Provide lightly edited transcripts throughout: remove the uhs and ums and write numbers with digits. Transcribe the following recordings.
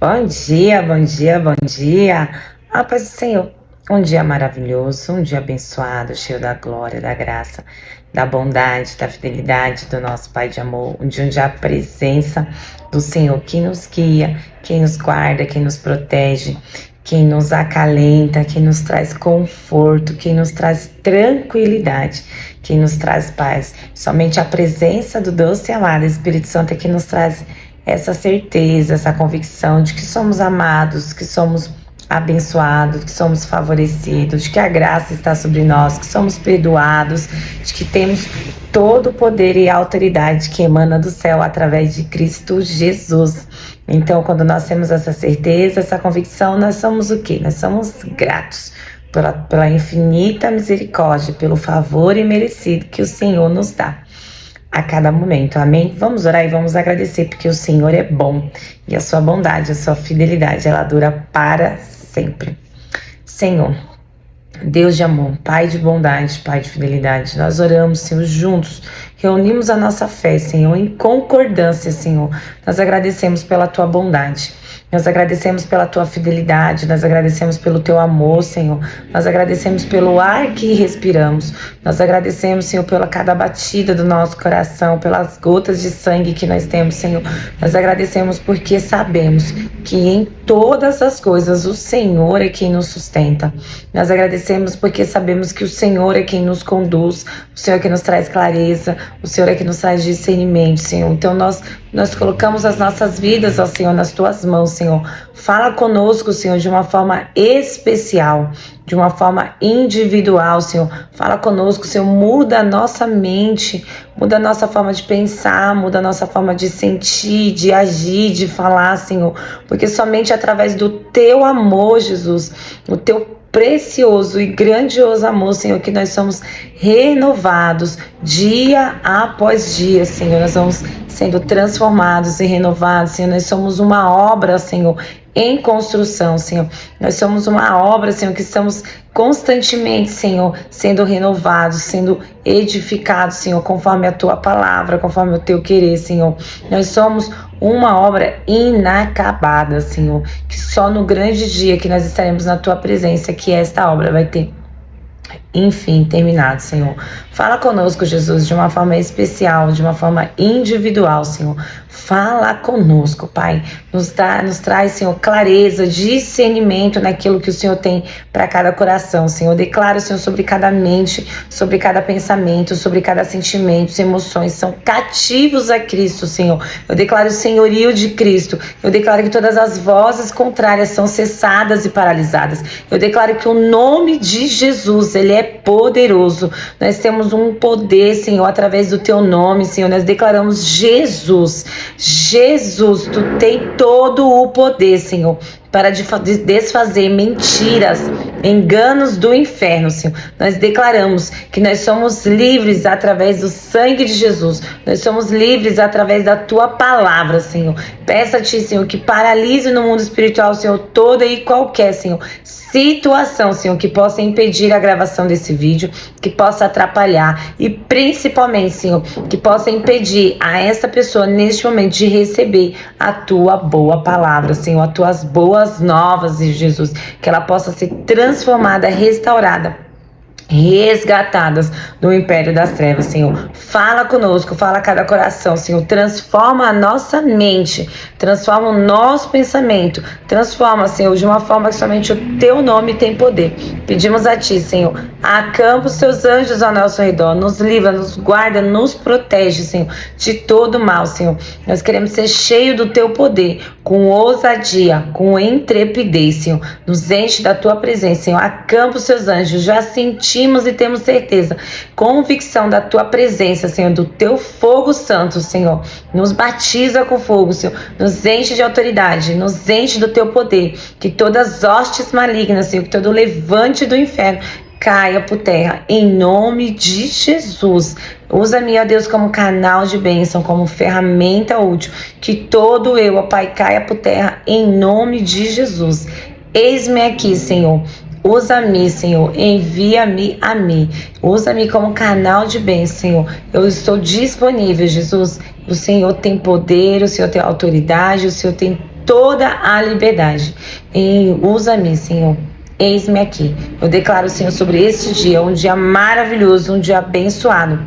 Bom dia, bom dia, bom dia. A paz do Senhor. Um dia maravilhoso, um dia abençoado, cheio da glória, da graça, da bondade, da fidelidade do nosso Pai de amor. Um dia onde a presença do Senhor que nos guia, quem nos guarda, quem nos protege, quem nos acalenta, quem nos traz conforto, quem nos traz tranquilidade, quem nos traz paz. Somente a presença do doce e amado Espírito Santo é que nos traz essa certeza, essa convicção de que somos amados, que somos abençoados, que somos favorecidos, de que a graça está sobre nós, que somos perdoados, de que temos todo o poder e a autoridade que emana do céu através de Cristo Jesus. Então, quando nós temos essa certeza, essa convicção, nós somos o quê? Nós somos gratos pela infinita misericórdia, pelo favor imerecido que o Senhor nos dá a cada momento, amém? Vamos orar e vamos agradecer, porque o Senhor é bom e a sua bondade, a sua fidelidade, ela dura para sempre. Senhor, Deus de amor, Pai de bondade, Pai de fidelidade, nós oramos, Senhor, juntos, reunimos a nossa fé, Senhor, em concordância, Senhor. Nós agradecemos pela tua bondade, nós agradecemos pela tua fidelidade, nós agradecemos pelo teu amor, Senhor. Nós agradecemos pelo ar que respiramos, nós agradecemos, Senhor, pela cada batida do nosso coração, pelas gotas de sangue que nós temos, Senhor. Nós agradecemos porque sabemos que em todas as coisas o Senhor é quem nos sustenta. Nós agradecemos porque sabemos que o Senhor é quem nos conduz, o Senhor é quem nos traz clareza, o Senhor é quem nos traz discernimento, Senhor. Então nós colocamos as nossas vidas, ó Senhor, nas tuas mãos, Senhor. Fala conosco, Senhor, de uma forma especial, de uma forma individual, Senhor. Fala conosco, Senhor, muda a nossa mente, muda a nossa forma de pensar, muda a nossa forma de sentir, de agir, de falar, Senhor. Porque somente através do teu amor, Jesus, o teu precioso e grandioso amor, Senhor, que nós somos renovados dia após dia, Senhor. Nós vamos sendo transformados e renovados, Senhor. Nós somos uma obra, Senhor, em construção, Senhor. Nós somos uma obra, Senhor, que estamos constantemente, Senhor, sendo renovados, sendo edificados, Senhor, conforme a tua palavra, conforme o teu querer, Senhor. Nós somos uma obra inacabada, Senhor, que só no grande dia que nós estaremos na tua presença, que esta obra vai ter enfim, terminado, Senhor. Fala conosco, Jesus, de uma forma especial, de uma forma individual, Senhor. Fala conosco, Pai. Nos traz, Senhor, clareza, discernimento naquilo que o Senhor tem para cada coração, Senhor. Declaro, Senhor, sobre cada mente, sobre cada pensamento, sobre cada sentimento, emoções são cativos a Cristo, Senhor. Eu declaro o senhorio de Cristo. Eu declaro que todas as vozes contrárias são cessadas e paralisadas. Eu declaro que o nome de Jesus, ele é poderoso. Nós temos um poder, Senhor, através do teu nome, Senhor. Nós declaramos Jesus. Jesus, tu tem todo o poder, Senhor, para desfazer mentiras, enganos do inferno, Senhor. Nós declaramos que nós somos livres através do sangue de Jesus. Nós somos livres através da tua palavra, Senhor. Peço a ti, Senhor, que paralise no mundo espiritual, Senhor, toda e qualquer, Senhor, situação, Senhor, que possa impedir a gravação desse vídeo, que possa atrapalhar e principalmente, Senhor, que possa impedir a esta pessoa neste momento de receber a tua boa palavra, Senhor, as tuas boas novas, Jesus, que ela possa ser transformada, restaurada, resgatadas do império das trevas, Senhor. Fala conosco, fala a cada coração, Senhor. Transforma a nossa mente, transforma o nosso pensamento, transforma, Senhor, de uma forma que somente o teu nome tem poder. Pedimos a ti, Senhor, acampa os teus anjos ao nosso redor, nos livra, nos guarda, nos protege, Senhor, de todo mal, Senhor. Nós queremos ser cheios do teu poder, com ousadia, com intrepidez, Senhor. Nos enche da tua presença, Senhor. Acampa os teus anjos, já sentimos e temos certeza, convicção da tua presença, Senhor, do teu fogo santo, Senhor. Nos batiza com fogo, Senhor. Nos enche de autoridade, nos enche do teu poder. Que todas as hostes malignas, Senhor, que todo levante do inferno caia por terra, em nome de Jesus. Usa-me, ó Deus, como canal de bênção, como ferramenta útil. Que todo eu, ó Pai, caia por terra, em nome de Jesus. Eis-me aqui, Senhor. Usa-me, Senhor, envia-me a mim. Usa-me como canal de bênção, Senhor. Eu estou disponível, Jesus. O Senhor tem poder, o Senhor tem autoridade, o Senhor tem toda a liberdade. E usa-me, Senhor. Eis-me aqui. Eu declaro, Senhor, sobre este dia, um dia maravilhoso, um dia abençoado,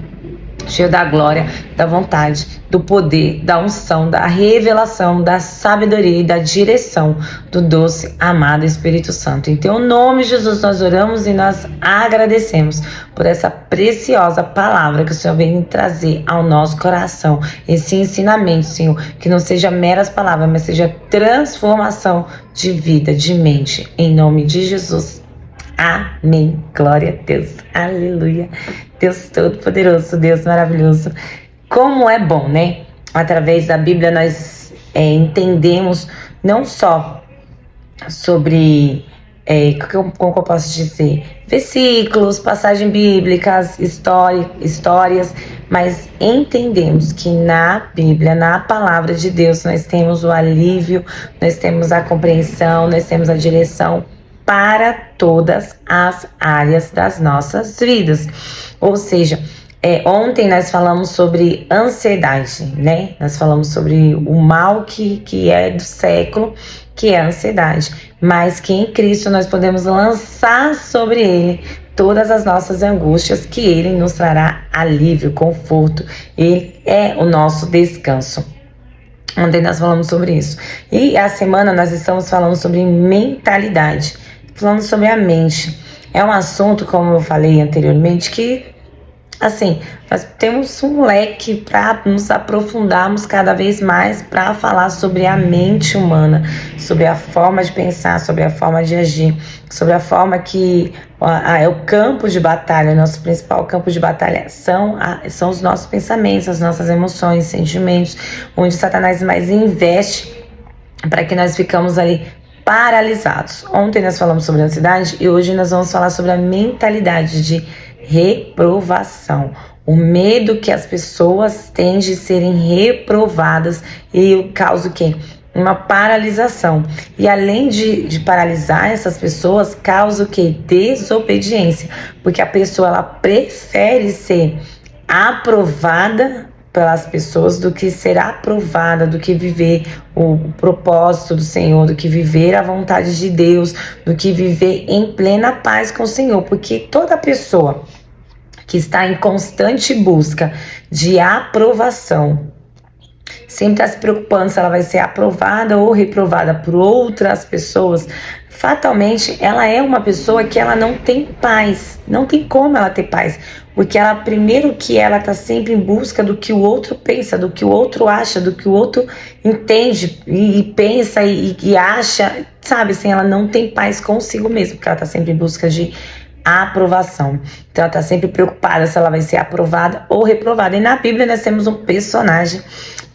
cheio da glória, da vontade, do poder, da unção, da revelação, da sabedoria e da direção do doce, amado Espírito Santo. Em teu nome, Jesus, nós oramos e nós agradecemos por essa preciosa palavra que o Senhor vem trazer ao nosso coração. Esse ensinamento, Senhor, que não seja meras palavras, mas seja transformação de vida, de mente. Em nome de Jesus. Amém. Glória a Deus. Aleluia. Deus Todo-Poderoso, Deus maravilhoso. Como é bom, né? Através da Bíblia nós entendemos não só sobre, como eu posso dizer, versículos, passagens bíblicas, histórias, mas entendemos que na Bíblia, na palavra de Deus, nós temos o alívio, nós temos a compreensão, nós temos a direção para todas as áreas das nossas vidas. Ou seja, ontem nós falamos sobre ansiedade, né? Nós falamos sobre o mal que é do século, que é a ansiedade, mas que em Cristo nós podemos lançar sobre ele todas as nossas angústias, que ele nos trará alívio, conforto. Ele é o nosso descanso. Ontem nós falamos sobre isso. E a semana nós estamos falando sobre mentalidade, falando sobre a mente. É um assunto, como eu falei anteriormente, que, assim, nós temos um leque para nos aprofundarmos cada vez mais para falar sobre a mente humana, sobre a forma de pensar, sobre a forma de agir, sobre a forma que é o campo de batalha. Nosso principal campo de batalha são os nossos pensamentos, as nossas emoções, sentimentos, onde Satanás mais investe para que nós ficamos ali paralisados. Ontem nós falamos sobre a ansiedade e hoje nós vamos falar sobre a mentalidade de reprovação. O medo que as pessoas têm de serem reprovadas e causa o quê? Uma paralisação. E além de paralisar essas pessoas, causa o quê? Desobediência. Porque a pessoa ela prefere ser aprovada pelas pessoas do que ser aprovada, do que viver o propósito do Senhor, do que viver a vontade de Deus, do que viver em plena paz com o Senhor. Porque toda pessoa que está em constante busca de aprovação, sempre está se preocupando se ela vai ser aprovada ou reprovada por outras pessoas, fatalmente ela é uma pessoa que ela não tem paz, não tem como ela ter paz, porque ela, primeiro que ela está sempre em busca do que o outro pensa, do que o outro acha, do que o outro entende e pensa e acha, sabe, assim, ela não tem paz consigo mesma, porque ela está sempre em busca de aprovação. Então ela está sempre preocupada se ela vai ser aprovada ou reprovada. E na Bíblia nós temos um personagem.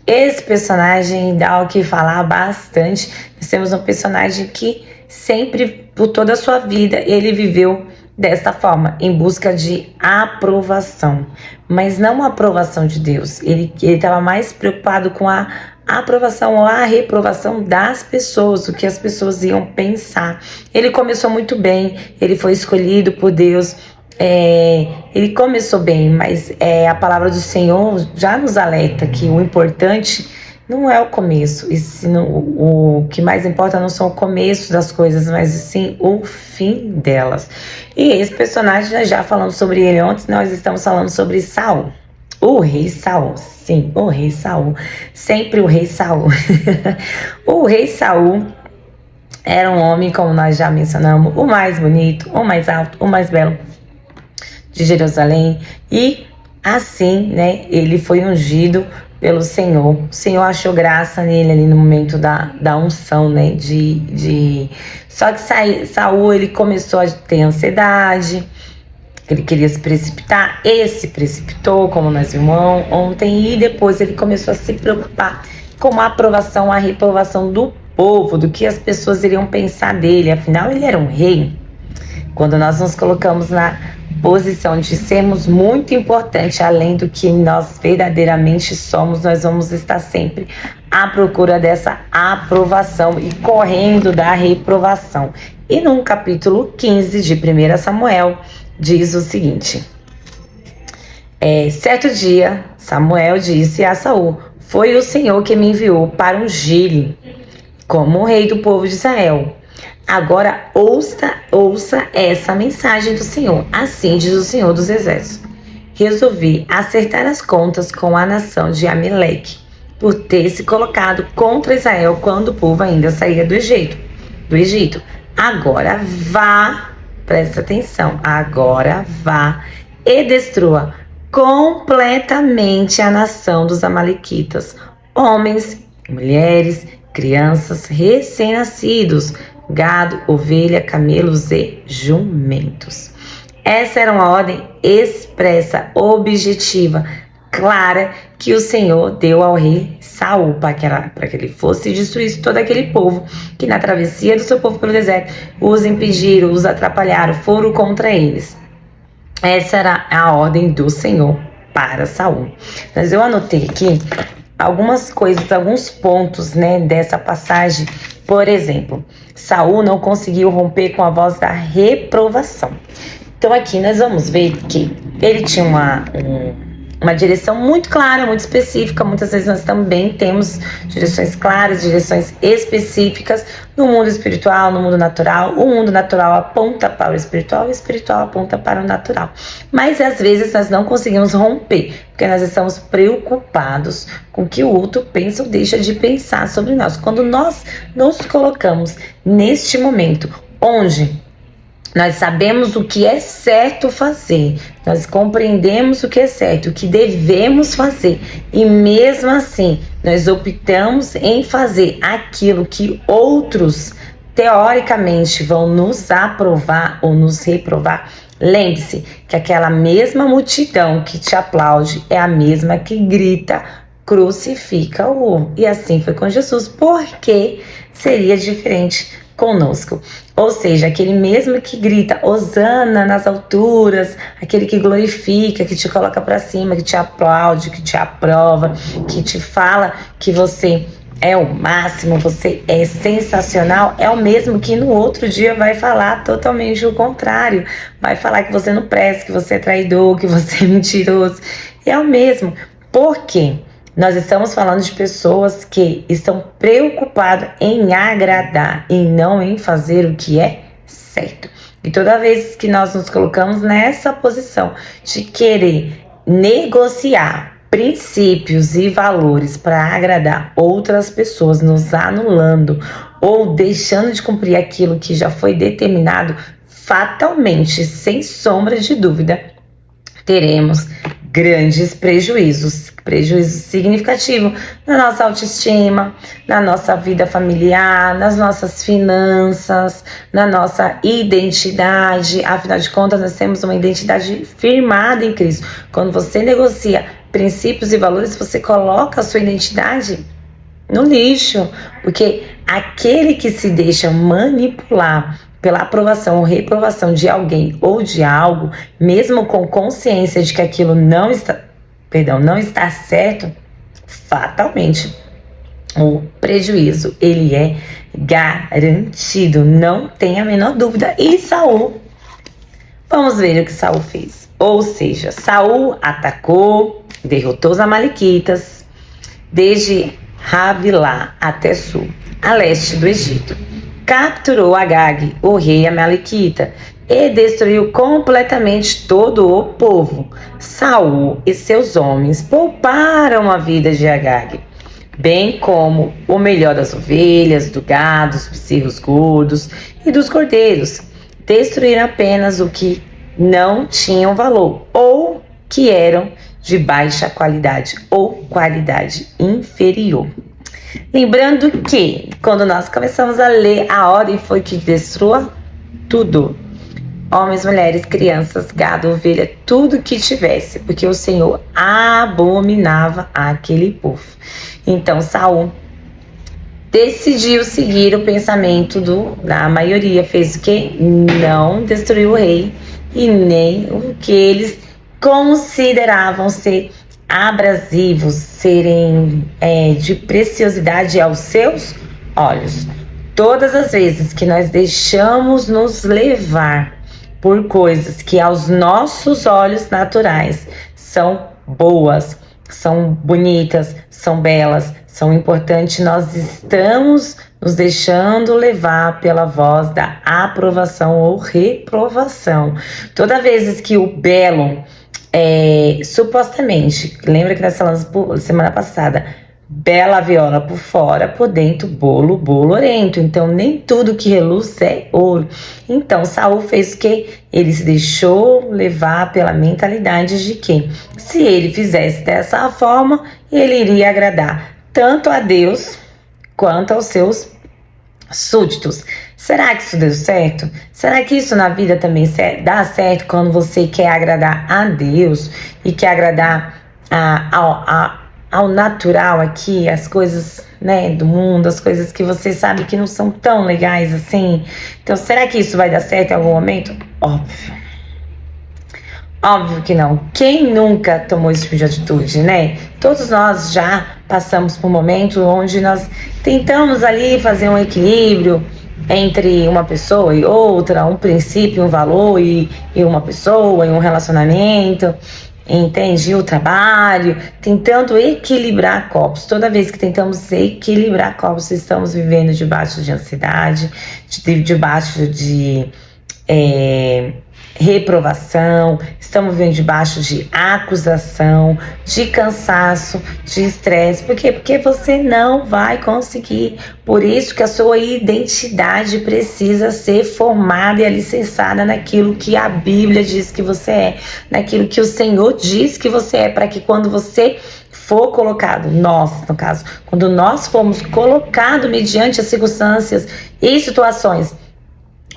Esse personagem dá o que falar bastante. Nós temos um personagem que sempre, por toda a sua vida, ele viveu desta forma, em busca de aprovação. Mas não a aprovação de Deus. Ele estava mais preocupado com a aprovação ou a reprovação das pessoas, o que as pessoas iam pensar. Ele começou muito bem, ele foi escolhido por Deus. Ele começou bem, mas a palavra do Senhor já nos alerta que o importante não é o começo, e sim, o que mais importa não são o começo das coisas, mas sim o fim delas. E esse personagem, nós já falamos sobre ele ontem, nós estamos falando sobre Saul, o rei Saul. Sim, o rei Saul, sempre o rei Saul. O rei Saul era um homem, como nós já mencionamos, o mais bonito, o mais alto, o mais belo de Jerusalém, e assim, né, ele foi ungido pelo Senhor. O Senhor achou graça nele ali no momento da unção, né, só que Saul, ele começou a ter ansiedade, ele queria se precipitar, ele se precipitou, como nós vimos ontem, e depois ele começou a se preocupar com a aprovação, a reprovação do povo, do que as pessoas iriam pensar dele, afinal ele era um rei. Quando nós nos colocamos na posição de sermos muito importantes, além do que nós verdadeiramente somos, nós vamos estar sempre à procura dessa aprovação e correndo da reprovação. E no capítulo 15 de 1 Samuel, diz o seguinte: certo dia, Samuel disse a Saul: foi o Senhor que me enviou para ungir-lhe. como rei do povo de Israel. Agora ouça essa mensagem do Senhor. Assim diz o Senhor dos Exércitos. Resolvi acertar as contas com a nação de Ameleque, por ter se colocado contra Israel quando o povo ainda saía do Egito. Agora vá, presta atenção, agora vá e destrua completamente a nação dos amalequitas, homens, mulheres, crianças, recém-nascidos, gado, ovelha, camelos e jumentos. Essa era uma ordem expressa, objetiva, clara, que o Senhor deu ao rei Saul para que ele fosse destruir todo aquele povo que na travessia do seu povo pelo deserto os impediram, os atrapalharam, foram contra eles. Essa era a ordem do Senhor para Saul. Mas eu anotei aqui algumas coisas, alguns pontos, né, dessa passagem. Por exemplo, Saul não conseguiu romper com a voz da reprovação. Então aqui nós vamos ver que ele tinha uma direção muito clara, muito específica. Muitas vezes nós também temos direções claras, direções específicas no mundo espiritual, no mundo natural. O mundo natural aponta para o espiritual aponta para o natural. Mas às vezes nós não conseguimos romper, porque nós estamos preocupados com o que o outro pensa ou deixa de pensar sobre nós. Quando nós nos colocamos neste momento onde nós sabemos o que é certo fazer, nós compreendemos o que é certo, o que devemos fazer, e mesmo assim nós optamos em fazer aquilo que outros teoricamente vão nos aprovar ou nos reprovar. Lembre-se que aquela mesma multidão que te aplaude é a mesma que grita: crucifica-o. E assim foi com Jesus. Por que seria diferente conosco? Ou seja, aquele mesmo que grita hosana nas alturas, aquele que glorifica, que te coloca para cima, que te aplaude, que te aprova, que te fala que você é o máximo, você é sensacional, é o mesmo que no outro dia vai falar totalmente o contrário. Vai falar que você não presta, que você é traidor, que você é mentiroso. É o mesmo. Por quê? Nós estamos falando de pessoas que estão preocupadas em agradar e não em fazer o que é certo. E toda vez que nós nos colocamos nessa posição de querer negociar princípios e valores para agradar outras pessoas, nos anulando ou deixando de cumprir aquilo que já foi determinado, fatalmente, sem sombra de dúvida, teremos grandes prejuízos significativos na nossa autoestima, na nossa vida familiar, nas nossas finanças, na nossa identidade. Afinal de contas, nós temos uma identidade firmada em Cristo. Quando você negocia princípios e valores, você coloca a sua identidade no lixo, porque aquele que se deixa manipular pela aprovação ou reprovação de alguém ou de algo, mesmo com consciência de que aquilo não está certo, fatalmente o prejuízo ele é garantido, não tem a menor dúvida. E Saul, vamos ver o que Saul fez. Ou seja, Saul atacou, derrotou os amalequitas desde Havilá até sul, a leste do Egito. Capturou Agag, o rei amalequita, e destruiu completamente todo o povo. Saul e seus homens pouparam a vida de Agag, bem como o melhor das ovelhas, do gado, dos bezerros gordos e dos cordeiros. Destruíram apenas o que não tinham valor ou que eram de baixa qualidade ou qualidade inferior. Lembrando que, quando nós começamos a ler, a ordem foi que destrua tudo. Homens, mulheres, crianças, gado, ovelha, tudo que tivesse, porque o Senhor abominava aquele povo. Então, Saul decidiu seguir o pensamento da maioria, fez o que? Não destruiu o rei e nem o que eles consideravam ser abrasivos, serem de preciosidade aos seus olhos. Todas as vezes que nós deixamos nos levar por coisas que aos nossos olhos naturais são boas, são bonitas, são belas, são importantes, nós estamos nos deixando levar pela voz da aprovação ou reprovação. Toda vez que o belo, supostamente, lembra que nós falamos semana passada, bela viola por fora, por dentro bolo orento. Então nem tudo que reluz é ouro. Então Saul fez o que? Ele se deixou levar pela mentalidade de que se ele fizesse dessa forma, ele iria agradar tanto a Deus quanto aos seus súditos. Será que isso deu certo? Será que isso na vida também dá certo quando você quer agradar a Deus e quer agradar ao natural aqui, as coisas, né, do mundo, as coisas que você sabe que não são tão legais assim? Então, será que isso vai dar certo em algum momento? Óbvio que não. Quem nunca tomou esse tipo de atitude, né? Todos nós já passamos por momentos onde nós tentamos ali fazer um equilíbrio entre uma pessoa e outra, um princípio, um valor e uma pessoa, e um relacionamento, entende? O trabalho, tentando equilibrar corpos. Toda vez que tentamos equilibrar corpos, estamos vivendo debaixo de ansiedade, debaixo de reprovação, estamos vivendo debaixo de acusação, de cansaço, de estresse. Por quê? Porque você não vai conseguir. Por isso que a sua identidade precisa ser formada e alicerçada naquilo que a Bíblia diz que você é, naquilo que o Senhor diz que você é, para que quando você for colocado, nós, no caso, quando nós formos colocados mediante as circunstâncias e situações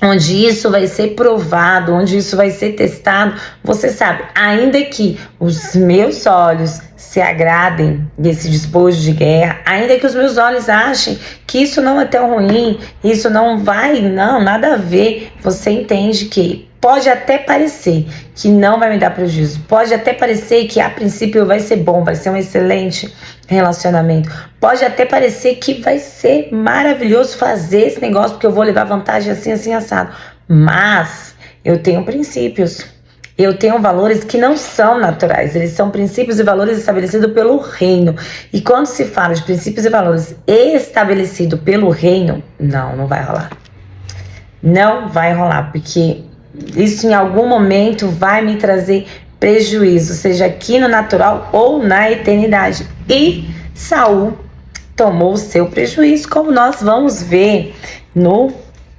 onde isso vai ser provado, onde isso vai ser testado, você sabe, ainda que os meus olhos se agradem desse despojo de guerra, ainda que os meus olhos achem que isso não é tão ruim, isso não vai, não, nada a ver, você entende que pode até parecer que não vai me dar prejuízo, pode até parecer que a princípio vai ser bom, vai ser um excelente relacionamento, pode até parecer que vai ser maravilhoso fazer esse negócio porque eu vou levar vantagem assim, assim, assado, mas eu tenho princípios, eu tenho valores que não são naturais, eles são princípios e valores estabelecidos pelo reino. E quando se fala de princípios e valores estabelecidos pelo reino, não vai rolar. Não vai rolar, porque isso em algum momento vai me trazer prejuízo, seja aqui no natural ou na eternidade. E Saul tomou o seu prejuízo, como nós vamos ver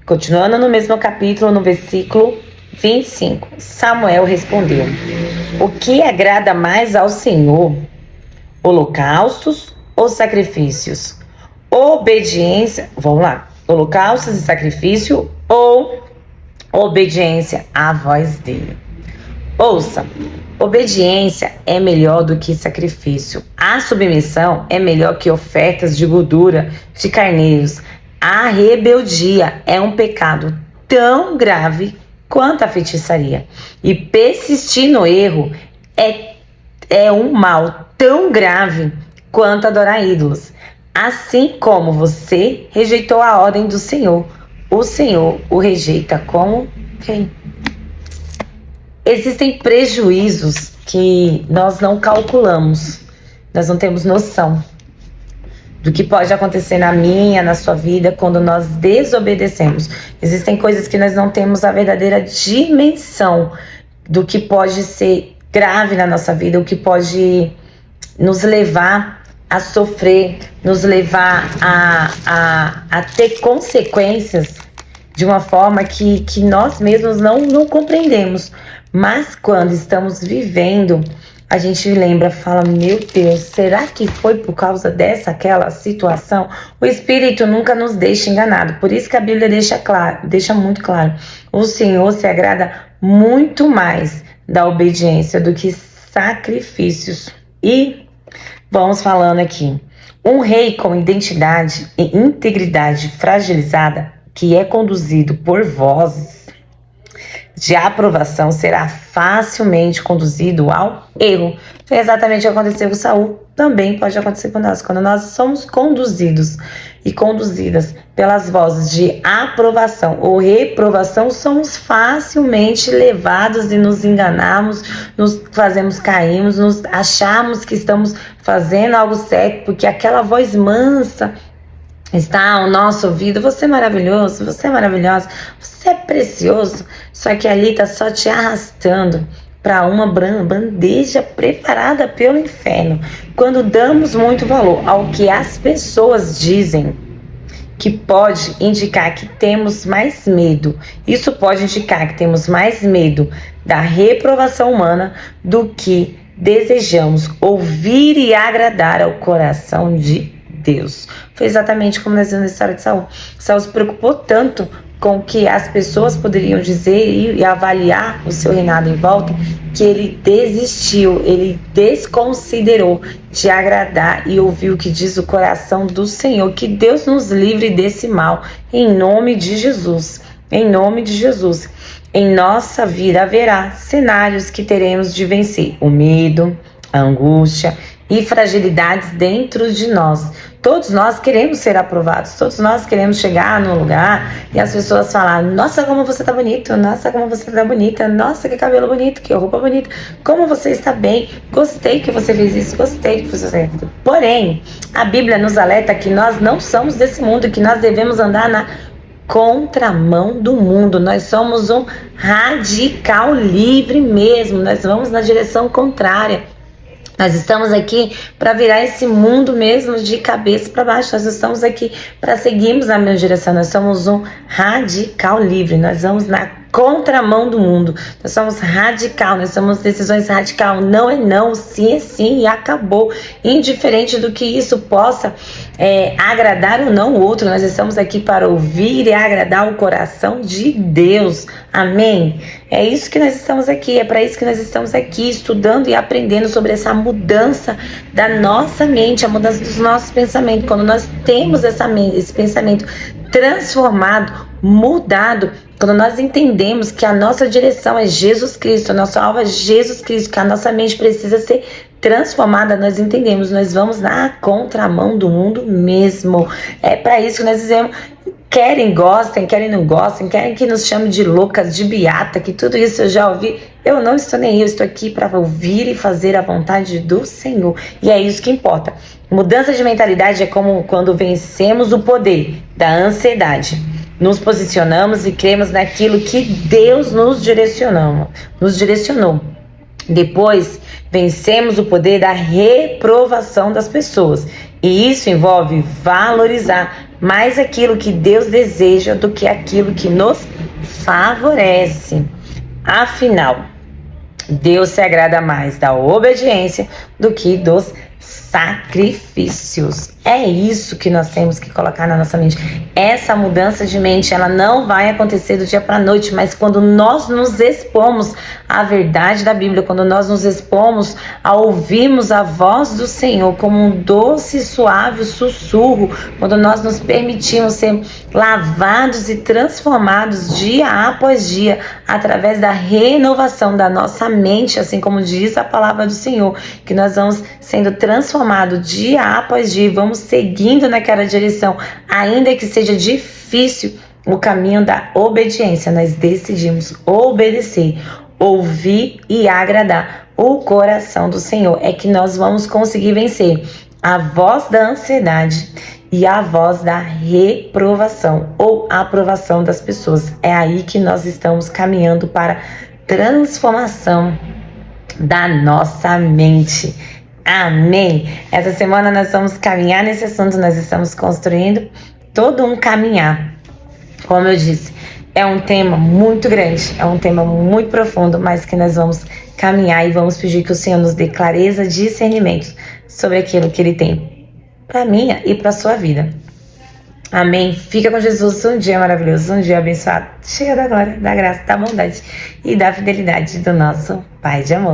continuando no mesmo capítulo, no versículo 25. Samuel respondeu: o que agrada mais ao Senhor? Holocaustos ou sacrifícios? Obediência, vamos lá, holocaustos e sacrifício ou obediência à voz dele? Ouça, obediência é melhor do que sacrifício. A submissão é melhor que ofertas de gordura de carneiros. A rebeldia é um pecado tão grave quanto a feitiçaria. E persistir no erro é um mal tão grave quanto adorar ídolos. Assim como você rejeitou a ordem do Senhor, o Senhor o rejeita como quem? Existem prejuízos que nós não calculamos, nós não temos noção do que pode acontecer na minha, na sua vida, quando nós desobedecemos. Existem coisas que nós não temos a verdadeira dimensão do que pode ser grave na nossa vida, o que pode nos levar a sofrer, nos levar a ter consequências de uma forma que nós mesmos não compreendemos. Mas quando estamos vivendo, a gente lembra, fala, meu Deus, será que foi por causa aquela situação? O Espírito nunca nos deixa enganado. Por isso que a Bíblia deixa muito claro. O Senhor se agrada muito mais da obediência do que sacrifícios. E vamos falando aqui. Um rei com identidade e integridade fragilizada, que é conduzido por vozes de aprovação, será facilmente conduzido ao erro. Foi exatamente o que aconteceu com Saul, também pode acontecer com nós. Quando nós somos conduzidos e conduzidas pelas vozes de aprovação ou reprovação, somos facilmente levados e nos enganamos, nos fazemos cairmos, nos achamos que estamos fazendo algo certo, porque aquela voz mansa está ao nosso ouvido. Você é maravilhoso, você é maravilhosa, você é precioso. Só que ali está só te arrastando para uma bandeja preparada pelo inferno. Quando damos muito valor ao que as pessoas dizem, que pode indicar que temos mais medo. Isso pode indicar que temos mais medo da reprovação humana do que desejamos ouvir e agradar ao coração de Deus. Foi exatamente como nós vimos na história de Saul. Saul se preocupou tanto com o que as pessoas poderiam dizer e avaliar o seu reinado em volta, que ele desistiu, ele desconsiderou de agradar e ouvir o que diz o coração do Senhor. Que Deus nos livre desse mal, em nome de Jesus. Em nome de Jesus. Em nossa vida haverá cenários que teremos de vencer: o medo, a angústia e fragilidades dentro de nós. Todos nós queremos ser aprovados, todos nós queremos chegar num lugar e as pessoas falar: nossa, como você tá bonito, nossa, como você tá bonita, nossa, que cabelo bonito, que roupa bonita, como você está bem, gostei que você fez isso, gostei que você fez isso. Porém, a Bíblia nos alerta que nós não somos desse mundo, que nós devemos andar na contramão do mundo. Nós somos um radical livre mesmo, nós vamos na direção contrária. Nós estamos aqui para virar esse mundo mesmo de cabeça para baixo. Nós estamos aqui para seguirmos a mesma direção. Nós somos um radical livre. Nós vamos na contramão do mundo. Nós somos radical. Nós somos decisões radical. Não é não, sim é sim e acabou. Indiferente do que isso possa agradar ou não o outro. Nós estamos aqui para ouvir e agradar o coração de Deus. Amém? É isso que nós estamos aqui. É para isso que nós estamos aqui, estudando e aprendendo sobre essa mudança da nossa mente, a mudança dos nossos pensamentos. Quando nós temos esse pensamento transformado, mudado, quando nós entendemos que a nossa direção é Jesus Cristo, a nossa alvo é Jesus Cristo, que a nossa mente precisa ser transformada, nós entendemos, nós vamos na contramão do mundo mesmo. É para isso que nós dizemos: querem gostem, querem não gostem, querem que nos chame de loucas, de beata, que tudo isso eu já ouvi. Eu não estou nem aí, eu estou aqui para ouvir e fazer a vontade do Senhor. E é isso que importa. Mudança de mentalidade é como quando vencemos o poder da ansiedade. Nos posicionamos e cremos naquilo que Deus nos direcionou. Depois, vencemos o poder da reprovação das pessoas. E isso envolve valorizar mais aquilo que Deus deseja do que aquilo que nos favorece. Afinal, Deus se agrada mais da obediência do que dos sacrifícios. É isso que nós temos que colocar na nossa mente. Essa mudança de mente, ela não vai acontecer do dia para a noite, mas quando nós nos expomos à verdade da Bíblia, quando nós nos expomos a ouvirmos a voz do Senhor como um doce e suave sussurro, quando nós nos permitimos ser lavados e transformados dia após dia através da renovação da nossa mente, assim como diz a palavra do Senhor, que nós vamos sendo transformados dia após dia, vamos seguindo naquela direção, ainda que seja difícil o caminho da obediência. Nós decidimos obedecer, ouvir e agradar o coração do Senhor. É que nós vamos conseguir vencer a voz da ansiedade e a voz da reprovação ou aprovação das pessoas. É aí que nós estamos caminhando para transformação da nossa mente. Amém? Essa semana nós vamos caminhar nesse assunto, nós estamos construindo todo um caminhar. Como eu disse, é um tema muito grande, é um tema muito profundo, mas que nós vamos caminhar e vamos pedir que o Senhor nos dê clareza, discernimento sobre aquilo que Ele tem para minha e para a sua vida. Amém? Fica com Jesus, um dia maravilhoso, um dia abençoado, cheio da glória, da graça, da bondade e da fidelidade do nosso Pai de amor.